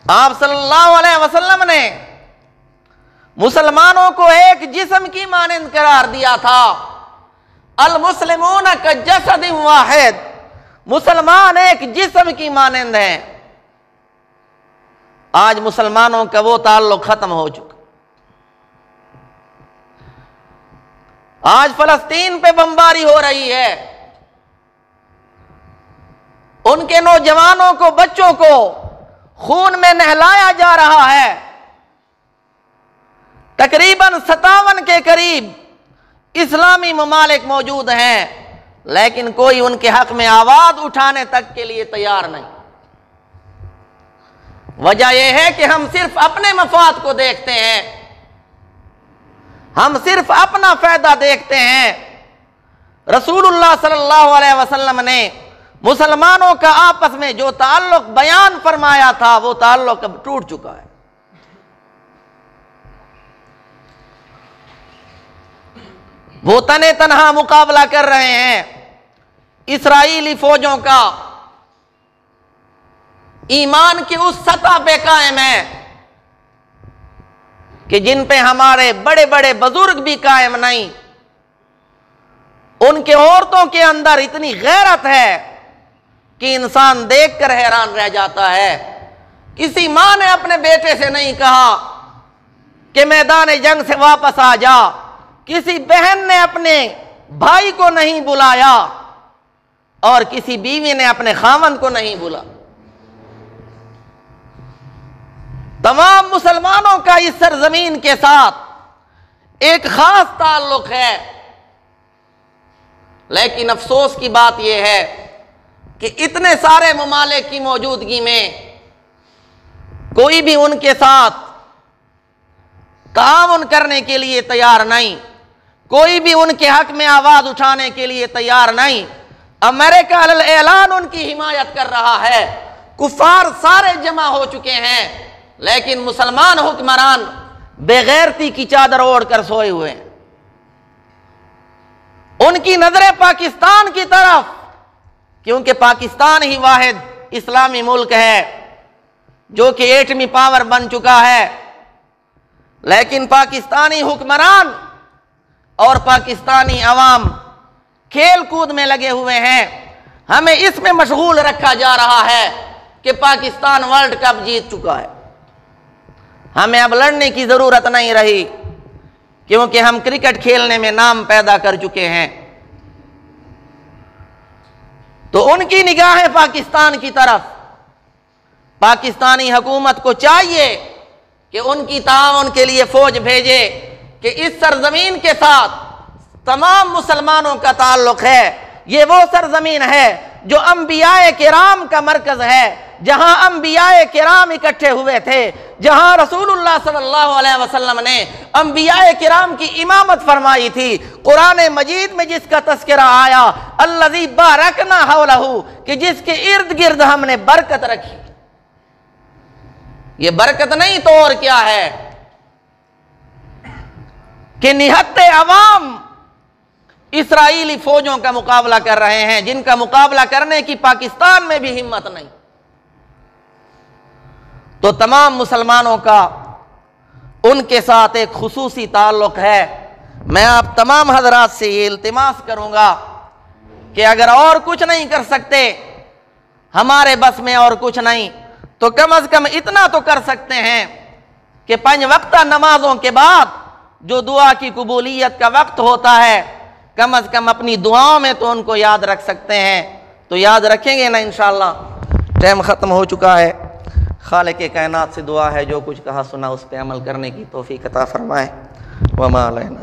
آپ صلی اللہ علیہ وسلم نے مسلمانوں کو ایک جسم کی مانند قرار دیا تھا۔ المسلمون کجسد واحد، مسلمان ایک جسم کی مانند ہیں۔ آج مسلمانوں کا وہ تعلق ختم ہو چکا۔ آج فلسطین پہ بمباری ہو رہی ہے، ان کے نوجوانوں کو، بچوں کو خون میں نہلایا جا رہا ہے۔ تقریباً 57 کے قریب اسلامی ممالک موجود ہیں، لیکن کوئی ان کے حق میں آواز اٹھانے تک کے لیے تیار نہیں۔ وجہ یہ ہے کہ ہم صرف اپنے مفاد کو دیکھتے ہیں، ہم صرف اپنا فائدہ دیکھتے ہیں۔ رسول اللہ صلی اللہ علیہ وسلم نے مسلمانوں کا آپس میں جو تعلق بیان فرمایا تھا، وہ تعلق اب ٹوٹ چکا ہے۔ وہ تنے تنہا مقابلہ کر رہے ہیں اسرائیلی فوجوں کا، ایمان کی اس سطح پہ قائم ہے کہ جن پہ ہمارے بڑے بڑے بزرگ بھی قائم نہیں۔ ان کے عورتوں کے اندر اتنی غیرت ہے کہ انسان دیکھ کر حیران رہ جاتا ہے۔ کسی ماں نے اپنے بیٹے سے نہیں کہا کہ میدان جنگ سے واپس آ جا، کسی بہن نے اپنے بھائی کو نہیں بلایا، اور کسی بیوی نے اپنے خاوند کو نہیں بلا۔ تمام مسلمانوں کا اس سرزمین کے ساتھ ایک خاص تعلق ہے، لیکن افسوس کی بات یہ ہے کہ اتنے سارے ممالک کی موجودگی میں کوئی بھی ان کے ساتھ تعاون کرنے کے لیے تیار نہیں، کوئی بھی ان کے حق میں آواز اٹھانے کے لیے تیار نہیں۔ امریکہ علی اعلان ان کی حمایت کر رہا ہے، کفار سارے جمع ہو چکے ہیں، لیکن مسلمان حکمران بے غیرتی کی چادر اوڑھ کر سوئے ہوئے ہیں۔ ان کی نظریں پاکستان کی طرف، کیونکہ پاکستان ہی واحد اسلامی ملک ہے جو کہ ایٹمی پاور بن چکا ہے، لیکن پاکستانی حکمران اور پاکستانی عوام کھیل کود میں لگے ہوئے ہیں۔ ہمیں اس میں مشغول رکھا جا رہا ہے کہ پاکستان ورلڈ کپ جیت چکا ہے، ہمیں اب لڑنے کی ضرورت نہیں رہی، کیونکہ ہم کرکٹ کھیلنے میں نام پیدا کر چکے ہیں۔ تو ان کی نگاہیں پاکستان کی طرف، پاکستانی حکومت کو چاہیے کہ ان کی تعاون کے لیے فوج بھیجے کہ اس سرزمین کے ساتھ تمام مسلمانوں کا تعلق ہے۔ یہ وہ سرزمین ہے جو انبیاء کرام کا مرکز ہے، جہاں انبیاء کرام اکٹھے ہوئے تھے، جہاں رسول اللہ صلی اللہ علیہ وسلم نے انبیاء کرام کی امامت فرمائی تھی۔ قرآن مجید میں جس کا تذکرہ آیا، الذی بارکنا حولہ، کہ جس کے ارد گرد ہم نے برکت رکھی۔ یہ برکت نہیں تو اور کیا ہے کہ نہتے عوام اسرائیلی فوجوں کا مقابلہ کر رہے ہیں، جن کا مقابلہ کرنے کی پاکستان میں بھی ہمت نہیں۔ تو تمام مسلمانوں کا ان کے ساتھ ایک خصوصی تعلق ہے۔ میں آپ تمام حضرات سے یہ التماس کروں گا کہ اگر اور کچھ نہیں کر سکتے، ہمارے بس میں اور کچھ نہیں، تو کم از کم اتنا تو کر سکتے ہیں کہ 5 وقتہ نمازوں کے بعد جو دعا کی قبولیت کا وقت ہوتا ہے، کم از کم اپنی دعاؤں میں تو ان کو یاد رکھ سکتے ہیں۔ تو یاد رکھیں گے نا انشاءاللہ۔ ٹائم ختم ہو چکا ہے۔ خالق کائنات سے دعا ہے جو کچھ کہا سنا اس پہ عمل کرنے کی توفیق عطا فرمائے۔ وما علینا